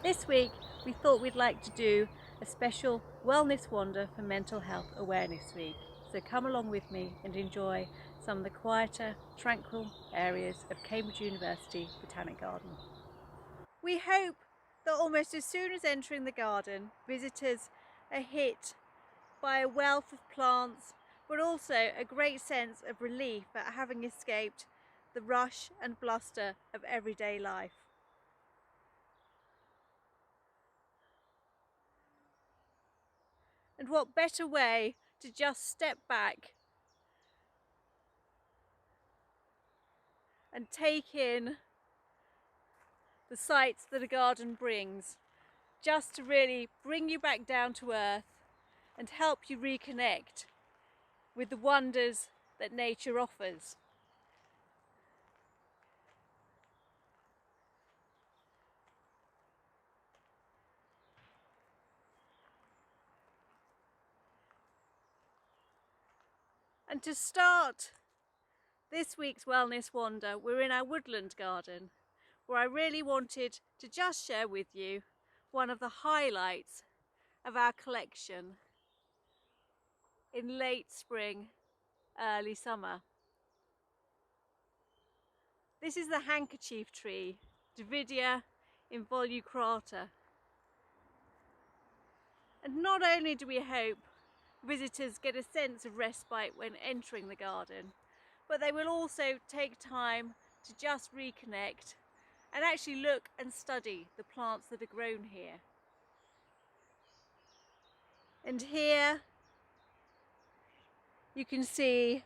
This week we thought we'd like to do a special wellness wander for Mental Health Awareness Week. So come along with me and enjoy some of the quieter, tranquil areas of Cambridge University Botanic Garden. We hope that almost as soon as entering the garden, visitors are hit by a wealth of plants, but also a great sense of relief at having escaped the rush and bluster of everyday life. And what better way to just step back and take in the sights that a garden brings, just to really bring you back down to earth and help you reconnect with the wonders that nature offers. And to start this week's Wellness Wander, we're in our Woodland Garden, where I really wanted to just share with you one of the highlights of our collection in late spring, early summer. This is the handkerchief tree, Davidia involucrata. And not only do we hope visitors get a sense of respite when entering the garden, but they will also take time to just reconnect and actually look and study the plants that are grown here. And here you can see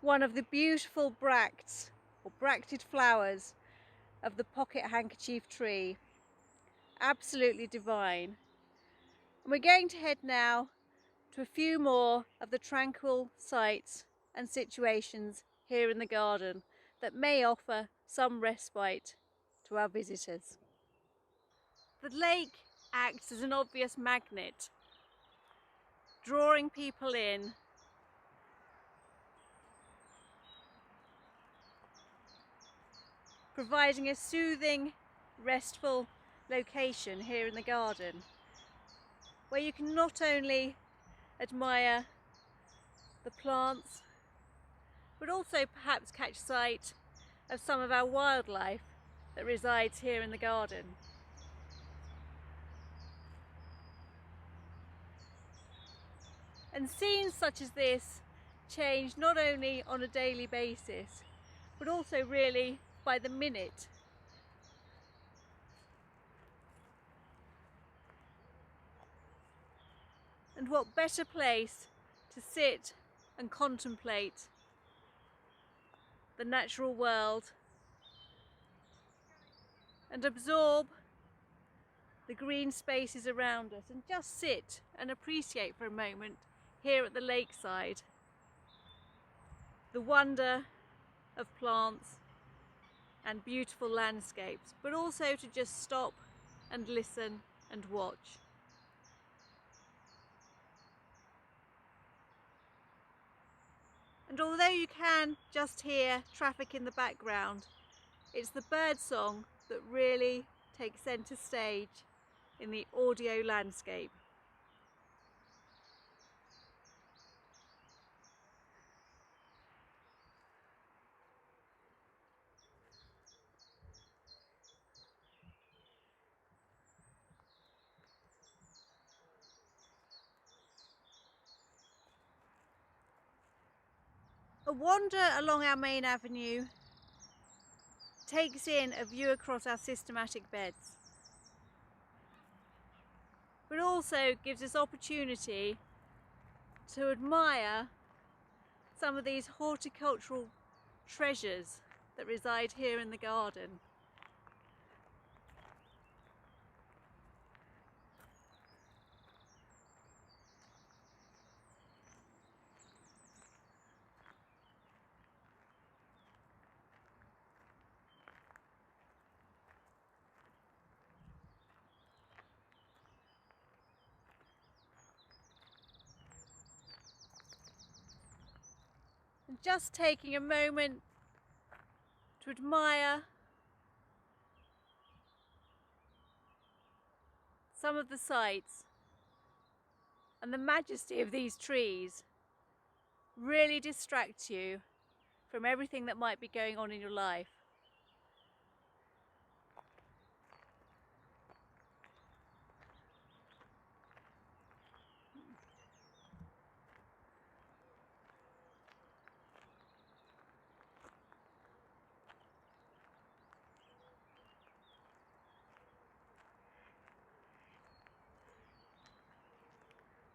one of the beautiful bracts or bracted flowers of the pocket handkerchief tree. Absolutely divine. And we're going to head now to a few more of the tranquil sights and situations here in the garden that may offer some respite to our visitors. The lake acts as an obvious magnet, drawing people in, providing a soothing, restful location here in the garden, where you can not only admire the plants, but also perhaps catch sight of some of our wildlife that resides here in the garden. And scenes such as this change not only on a daily basis, but also really by the minute. And what better place to sit and contemplate the natural world and absorb the green spaces around us and just sit and appreciate for a moment here at the lakeside the wonder of plants and beautiful landscapes, but also to just stop and listen and watch. And although you can just hear traffic in the background, it's the bird song that really takes centre stage in the audio landscape. A wander along our main avenue takes in a view across our systematic beds, but also gives us opportunity to admire some of these horticultural treasures that reside here in the garden. And just taking a moment to admire some of the sights and the majesty of these trees really distract you from everything that might be going on in your life.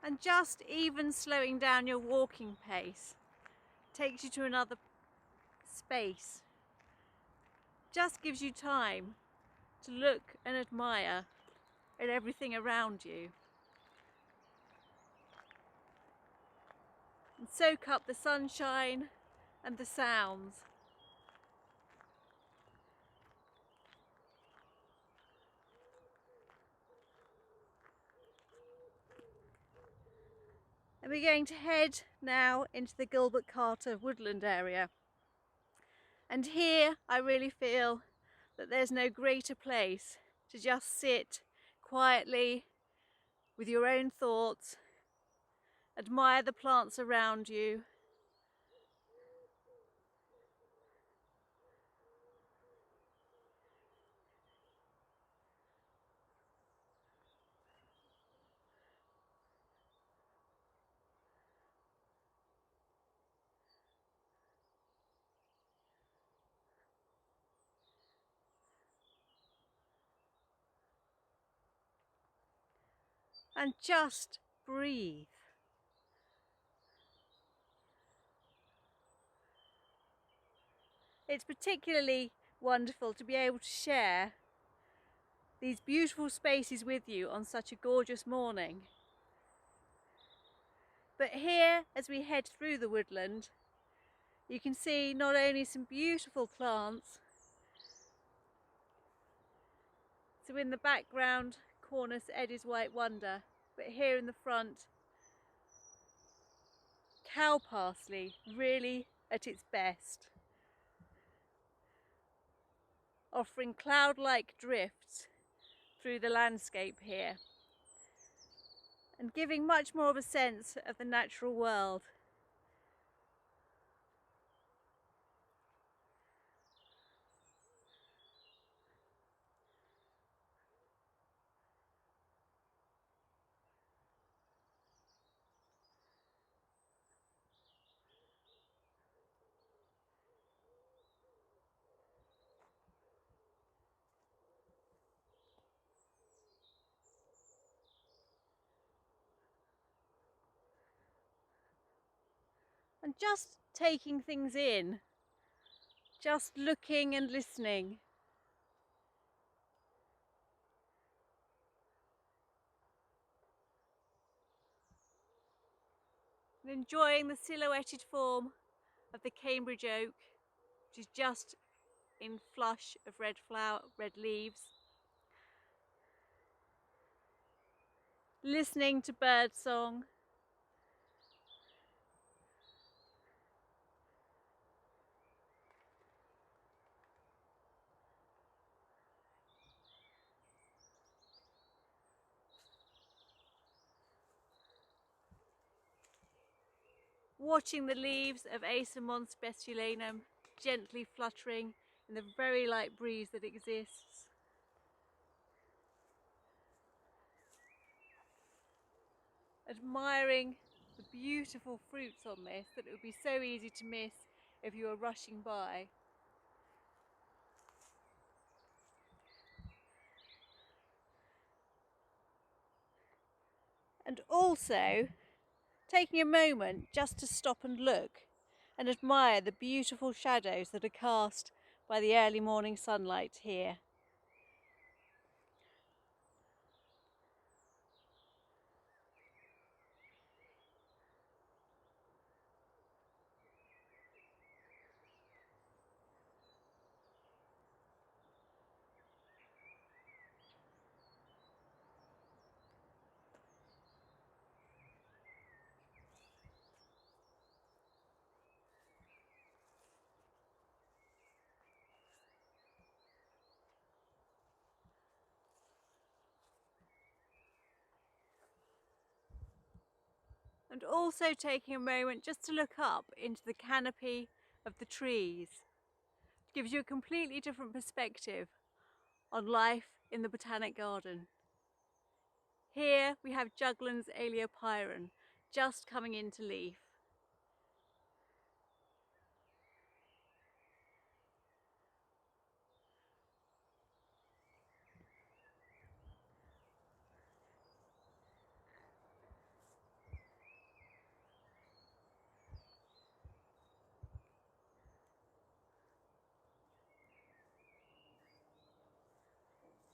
And just even slowing down your walking pace takes you to another space. Just gives you time to look and admire at everything around you. And soak up the sunshine and the sounds. And we're going to head now into the Gilbert woodland area. And here I really feel that there's no greater place to just sit quietly with your own thoughts, admire the plants around you, and just breathe. It's particularly wonderful to be able to share these beautiful spaces with you on such a gorgeous morning. But here, as we head through the woodland, you can see not only some beautiful plants, so in the background Cornus Eddie's White Wonder, but here in the front, cow parsley really at its best, offering cloud-like drifts through the landscape here and giving much more of a sense of the natural world. And just taking things in, just looking and listening. And enjoying the silhouetted form of the Cambridge oak, which is just in flush of red leaves. Listening to bird song. Watching the leaves of Acermon speculanum gently fluttering in the very light breeze that exists. Admiring the beautiful fruits on this that it would be so easy to miss if you were rushing by. And also taking a moment just to stop and look and admire the beautiful shadows that are cast by the early morning sunlight here. and also taking a moment just to look up into the canopy of the trees. It gives you a completely different perspective on life in the Botanic Garden. Here we have Juglans Aleopyron just coming into leaf.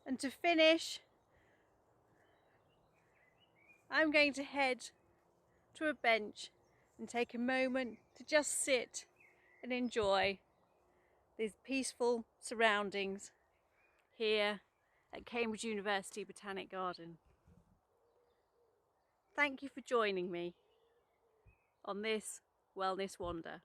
And to finish, I'm going to head to a bench and take a moment to just sit and enjoy these peaceful surroundings here at Cambridge University Botanic Garden. Thank you for joining me on this wellness wander.